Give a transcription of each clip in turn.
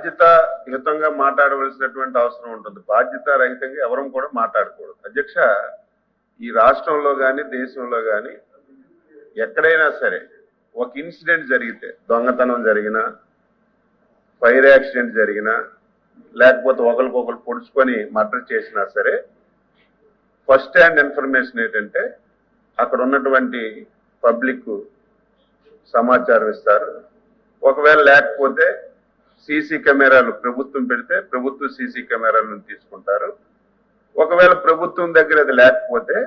బాధ్యతాయుతంగా మాట్లాడవలసినటువంటి అవసరం ఉంటుంది. బాధ్యత రహితంగా ఎవరం కూడా మాట్లాడకూడదు. అధ్యక్ష, ఈ రాష్ట్రంలో కానీ దేశంలో కానీ ఎక్కడైనా సరే ఒక ఇన్సిడెంట్ జరిగితే, దొంగతనం జరిగినా, ఫైర్ యాక్సిడెంట్ జరిగినా, లేకపోతే ఒకరికొకరు పొడుచుకొని మర్డర్ చేసినా సరే, ఫస్ట్ హ్యాండ్ ఇన్ఫర్మేషన్ ఏంటంటే అక్కడ ఉన్నటువంటి పబ్లిక్ సమాచారం ఇస్తారు. ఒకవేళ లేకపోతే సీసీ కెమెరాలు ప్రభుత్వం పెడితే ప్రభుత్వ సీసీ కెమెరాలను తీసుకుంటారు. ఒకవేళ ప్రభుత్వం దగ్గర అది లేకపోతే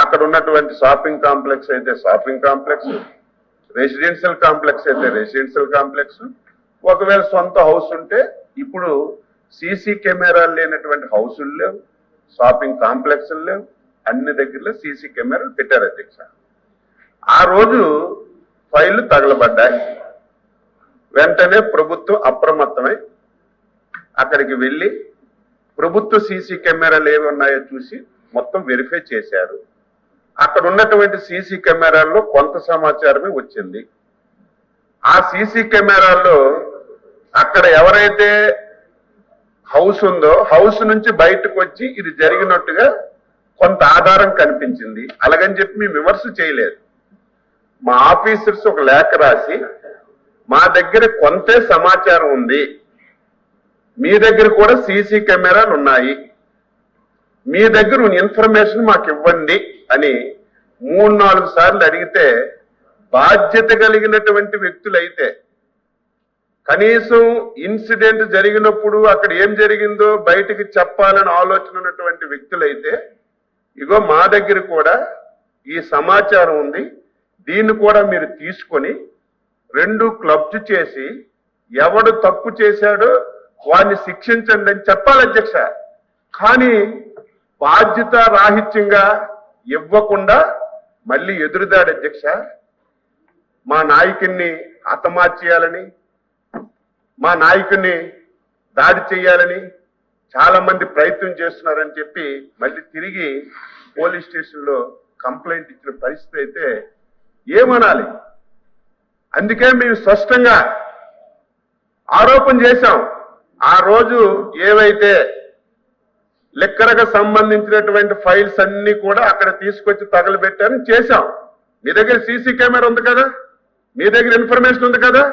అక్కడ ఉన్నటువంటి షాపింగ్ కాంప్లెక్స్ అయితే షాపింగ్ కాంప్లెక్స్, రెసిడెన్షియల్ కాంప్లెక్స్ అయితే రెసిడెన్షియల్ కాంప్లెక్స్, ఒకవేళ సొంత హౌస్ ఉంటే ఇప్పుడు సీసీ కెమెరాలు లేనటువంటి హౌసులు లేవు, షాపింగ్ కాంప్లెక్స్లు లేవు, అన్ని దగ్గరలో సీసీ కెమెరాలు పెట్టారు అధ్యక్ష. ఆ రోజు ఫైళ్లు తగలబడ్డాయి. వెంటనే ప్రభుత్వం అప్రమత్తమై అక్కడికి వెళ్ళి ప్రభుత్వ సీసీ కెమెరాలు ఏమి ఉన్నాయో చూసి మొత్తం వెరిఫై చేశారు. అక్కడ ఉన్నటువంటి సీసీ కెమెరాల్లో కొంత సమాచారమే వచ్చింది. ఆ సీసీ కెమెరాల్లో అక్కడ ఎవరైతే హౌస్ ఉందో హౌస్ నుంచి బయటకు వచ్చి ఇది జరిగినట్టుగా కొంత ఆధారం కనిపించింది. అలాగని చెప్పి మేము విమర్శ చేయలేదు. మా ఆఫీసర్స్ ఒక లేఖ రాసి మా దగ్గర కొంతే సమాచారం ఉంది, మీ దగ్గర కూడా సీసీ కెమెరాలు ఉన్నాయి, మీ దగ్గర ఇన్ఫర్మేషన్ మాకు ఇవ్వండి అని 3-4 సార్లు అడిగితే బాధ్యత కలిగినటువంటి వ్యక్తులైతే, కనీసం ఇన్సిడెంట్ జరిగినప్పుడు అక్కడ ఏం జరిగిందో బయటికి చెప్పాలని ఆలోచన ఉన్నటువంటి వ్యక్తులైతే, ఇగో మా దగ్గర కూడా ఈ సమాచారం ఉంది, దీన్ని కూడా మీరు తీసుకొని 2 క్లబ్స్ చేసి ఎవడు తప్పు చేశాడో వాడిని శిక్షించండి అని చెప్పాలి అధ్యక్ష. కానీ బాధ్యత రాహిత్యంగా ఇవ్వకుండా మళ్ళీ ఎదురుదాడు అధ్యక్ష. మా నాయకుడిని హతమార్చేయాలని, మా నాయకుడిని దాడి చేయాలని చాలా మంది ప్రయత్నం చేస్తున్నారని చెప్పి మళ్ళీ తిరిగి పోలీస్ స్టేషన్లో కంప్లైంట్ ఇచ్చిన పరిస్థితి అయితే ఏమనాలి? అందుకే మేము స్పష్టంగా ఆరోపణ చేశాం. ఆ రోజు ఏవైతే లెక్కరకు సంబంధించినటువంటి ఫైల్స్ అన్ని కూడా అక్కడ తీసుకొచ్చి తగలబెట్టారని చేశాం. మీ దగ్గర సీసీ కెమెరా ఉంది కదా, మీ దగ్గర ఇన్ఫర్మేషన్ ఉంది కదా,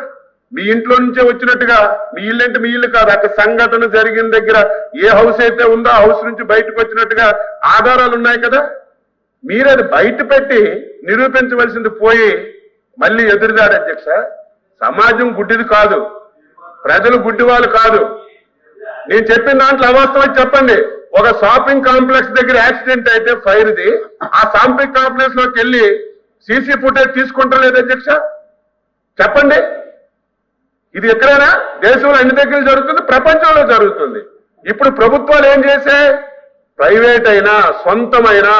మీ ఇంట్లో నుంచే వచ్చినట్టుగా, మీ ఇల్లు అంటే మీ ఇల్లు కాదు, అక్కడ సంఘటన జరిగిన దగ్గర ఏ హౌస్ అయితే ఉందో ఆ హౌస్ నుంచి బయటకు వచ్చినట్టుగా ఆధారాలు ఉన్నాయి కదా. మీరు అది బయట పెట్టి నిరూపించవలసింది పోయి మళ్ళీ ఎదురుదాడు అధ్యక్ష. సమాజం గుడ్డిది కాదు, ప్రజలు గుడ్డి వాళ్ళు కాదు. నేను చెప్పిన దాంట్లో అవాస్తవం చెప్పండి. ఒక షాపింగ్ కాంప్లెక్స్ దగ్గర యాక్సిడెంట్ అయితే ఫైర్ది, ఆ షాపింగ్ కాంప్లెక్స్ లోకి వెళ్ళి సీసీ ఫుటేజ్ తీసుకుంటలేదు అధ్యక్ష, చెప్పండి. ఇది ఎక్కడైనా దేశంలో అన్ని దగ్గర జరుగుతుంది, ప్రపంచంలో జరుగుతుంది. ఇప్పుడు ప్రభుత్వాలు ఏం చేశాయి? ప్రైవేట్ అయినా సొంతమైనా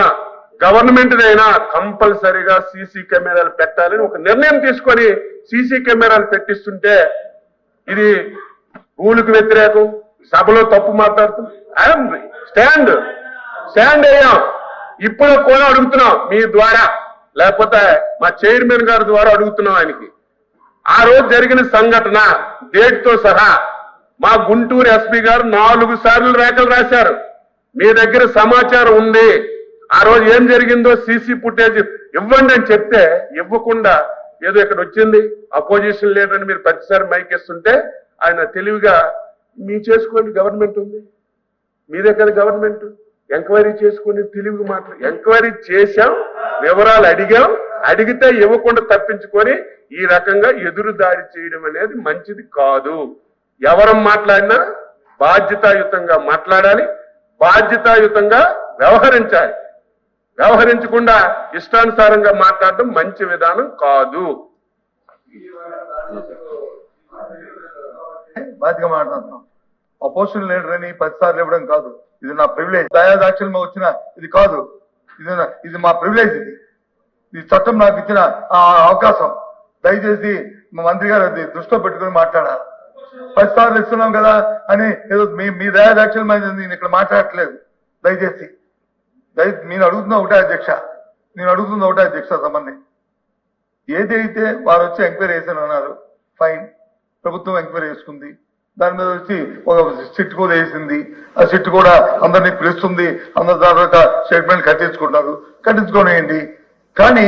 గవర్నమెంట్ అయినా కంపల్సరీగా సీసీ కెమెరాలు పెట్టాలని ఒక నిర్ణయం తీసుకొని సీసీ కెమెరాలు పెట్టిస్తుంటే ఇది రూలుకు వ్యతిరేకం, సభలో తప్పు మాట్లాడుతుంది. స్టాండ్ అయ్యాం. ఇప్పుడు కూడా అడుగుతున్నాం మీ ద్వారా, లేకపోతే మా చైర్మన్ గారి ద్వారా అడుగుతున్నాం ఆయనకి. ఆ రోజు జరిగిన సంఘటన డేట్ తో సహా మా గుంటూరు ఎస్పీ గారు 4 సార్లు లేఖలు రాశారు. మీ దగ్గర సమాచారం ఉంది, ఆ రోజు ఏం జరిగిందో సీసీ ఫుటేజ్ ఇవ్వండి అని చెప్తే ఇవ్వకుండా ఏదో ఇక్కడ వచ్చింది అపోజిషన్ లీడర్ అని మీరు ప్రతిసారి మైక్ ఇస్తుంటే ఆయన తెలివిగా మీ చేసుకోండి, గవర్నమెంట్ ఉంది, మీదే కదా గవర్నమెంట్, ఎంక్వైరీ చేసుకుని తెలివిగా మాట్లాడు. ఎంక్వైరీ చేశాం, వివరాలు అడిగాం, అడిగితే ఇవ్వకుండా తప్పించుకొని ఈ రకంగా ఎదురు దాడి చేయడం అనేది మంచిది కాదు. ఎవరం మాట్లాడినా బాధ్యతాయుతంగా మాట్లాడాలి, బాధ్యతాయుతంగా వ్యవహరించాలి. వ్యవహరించకుండా ఇష్టానుసారంగా మాట్లాడడం మంచి విధానం కాదు. బాధ్యతగా మాట్లాడుతున్నాం. అపోజిషన్ లీడర్ అని 10 సార్లు ఇవ్వడం కాదు, ఇది నా ప్రివిలేజ్. దయాదాక్షిణ్యం వచ్చిన ఇది కాదు, ఇది మా ప్రివిలేజ్. ఇది చట్టం నాకు ఇచ్చిన అవకాశం. దయచేసి మా మంత్రి గారు అది దృష్టిలో పెట్టుకుని మాట్లాడాలి. 10 సార్లు ఇస్తున్నాం కదా అని ఏదో మీ దయాదాక్షిణ్యం నేను ఇక్కడ మాట్లాడట్లేదు. దయచేసి నేను అడుగుతున్నా ఒకటే అధ్యక్ష, సంబంధం ఏదైతే వారు వచ్చి ఎంక్వైరీ చేశాను అన్నారు, ఫైన్, ప్రభుత్వం ఎంక్వైరీ చేసుకుంది, దాని మీద వచ్చి ఒక సిట్ కూడా వేసింది. ఆ సిట్ కూడా అందరినీ పిలుస్తుంది, అందరి తర్వాత స్టేట్మెంట్ కట్టించుకోనియండి. కానీ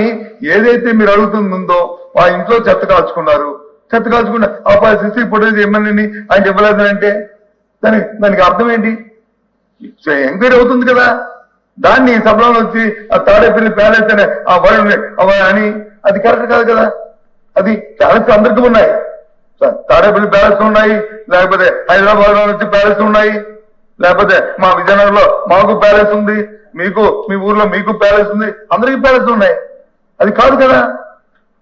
ఏదైతే మీరు అడుగుతుందో ఆ ఇంట్లో చెత్త కాల్చుకున్నారు, చెత్త కాల్చుకున్న ఆ పరిస్థితి ఫుటేజ్ ఎమ్మెల్యేని ఆయన ఇవ్వలేదంటే దానికి అర్థం ఏంటి? ఎంక్వైరీ అవుతుంది కదా. దాన్ని సభలో వచ్చి ఆ తాడేపల్లి ప్యాలెస్ అనే ఆ వర్డ్ అని అది కరెక్ట్ కాదు కదా. అది ప్యాలెస్ అందరికీ ఉన్నాయి, తాడేపల్లి ప్యాలెస్ ఉన్నాయి, లేకపోతే హైదరాబాద్ లో వచ్చి ప్యాలెస్ ఉన్నాయి, లేకపోతే మా విజయనగర్ లో మాకు ప్యాలెస్ ఉంది, మీకు మీ ఊర్లో మీకు ప్యాలెస్ ఉంది, అందరికీ ప్యాలెస్ ఉన్నాయి. అది కాదు కదా.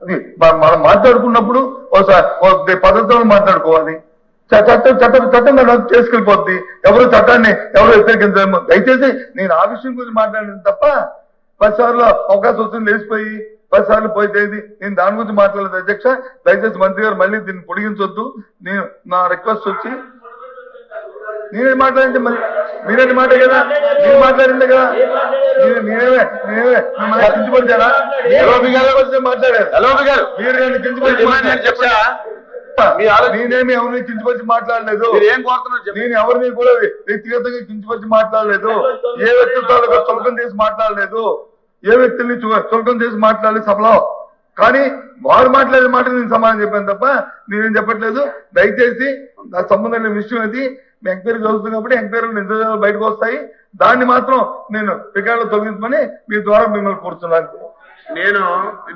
అది మనం మాట్లాడుకున్నప్పుడు ఒకసారి పద్ధతిలో మాట్లాడుకోవాలి. చట్టంగా చేసుకెళ్ళిపోద్ది. ఎవరు చట్టాన్ని ఎవరు వ్యతిరేకించలేము. దయచేసి నేను ఆ విషయం గురించి మాట్లాడాను తప్ప 10 సార్లు అవకాశం వస్తుంది లేచిపోయి 10 సార్లు పోయితేది నేను దాని గురించి మాట్లాడలేదు. అధ్యక్ష, దయచేసి మంత్రి గారు మళ్ళీ దీన్ని పొడిగించొద్దు. నేను నా రిక్వెస్ట్ వచ్చి నేనే మాట్లాడింది, మరి మీరేంటి మాట కదా, మీరు మాట్లాడిందే కదా. నేనేమే కించపరిచారా? మాట్లాడారు మీరు నన్ను కించపరిచి నేనేమి ఎవరిని కించపరిచి మాట్లాడలేదు. నేను ఎవరిని కూడా వ్యక్తిగతంగా కించపరిచి మాట్లాడలేదు. ఏ వ్యక్తిత్వాలకు చులకం చేసి మాట్లాడలేదు. ఏ వ్యక్తుల్ని చులకం చేసి మాట్లాడలేదు సభలో. కానీ వారు మాట్లాడే మాట నేను సమాధానం చెప్పాను తప్ప నేనేం చెప్పట్లేదు. దయచేసి నా సంబంధం లేని విషయం అది. మీ ఎంక్వైరీ చదువుతుంది కాబట్టి ఎంక్వైరీలు నిజాలు బయటకు వస్తాయి. దాన్ని మాత్రం నేను రికార్డులో తొలగించమని మీ ద్వారా మిమ్మల్ని కోరుతున్నాను.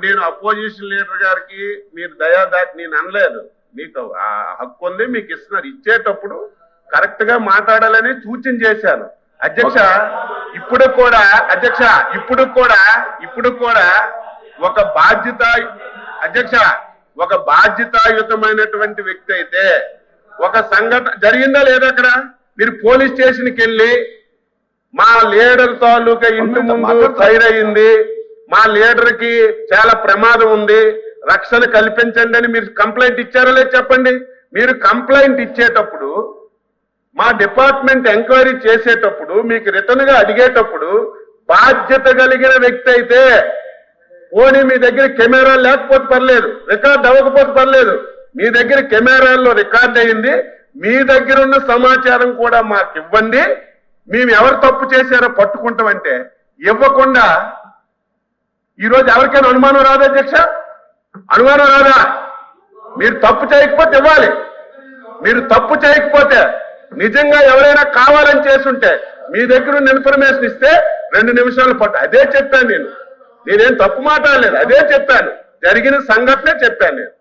నేను అపోజిషన్ లీడర్ గారికి మీరు దయాదాటి నేను అనలేదు. మీకు ఆ హక్కు ఉంది, మీకు ఇస్తున్నారు. ఇచ్చేటప్పుడు కరెక్ట్ గా మాట్లాడాలని సూచన చేశాను. అధ్యక్ష ఇప్పుడు కూడా ఒక బాధ్యతాయుతమైనటువంటి వ్యక్తి అయితే ఒక సంఘటన జరిగిందా లేదా అక్కడ మీరు పోలీస్ స్టేషన్కి వెళ్ళి మా లీడర్ తాలూకా ఇంటి ముందు ఫైర్ అయింది, మా లీడర్ కి చాలా ప్రమాదం ఉంది, రక్షణ కల్పించండి అని మీరు కంప్లైంట్ ఇచ్చారో లేదు చెప్పండి. మీరు కంప్లైంట్ ఇచ్చేటప్పుడు మా డిపార్ట్మెంట్ ఎంక్వైరీ చేసేటప్పుడు మీకు రిటర్న్ గా అడిగేటప్పుడు బాధ్యత కలిగిన వ్యక్తి అయితే పోనీ మీ దగ్గర కెమెరా లేకపోతే పర్లేదు, రికార్డ్ అవ్వకపోతే పర్లేదు, మీ దగ్గర కెమెరాల్లో రికార్డ్ అయింది, మీ దగ్గర ఉన్న సమాచారం కూడా మాకు ఇవ్వండి, మేము ఎవరు తప్పు చేశారో పట్టుకుంటామంటే ఇవ్వకుండా ఈరోజు ఎవరికైనా అనుమానం రాదా అధ్యక్ష? అనుమానం రాదా? మీరు తప్పు చేయకపోతే ఇవ్వాలి. మీరు తప్పు చేయకపోతే నిజంగా ఎవరైనా కావాలని చేసుంటే మీ దగ్గర ఉన్న ఇన్ఫర్మేషన్ ఇస్తే 2 నిమిషాలు పట్టు. అదే చెప్పాను నేనేం తప్పు మాట్లాడలేదు, అదే చెప్పాను, జరిగిన సంఘటనే చెప్పాను నేను.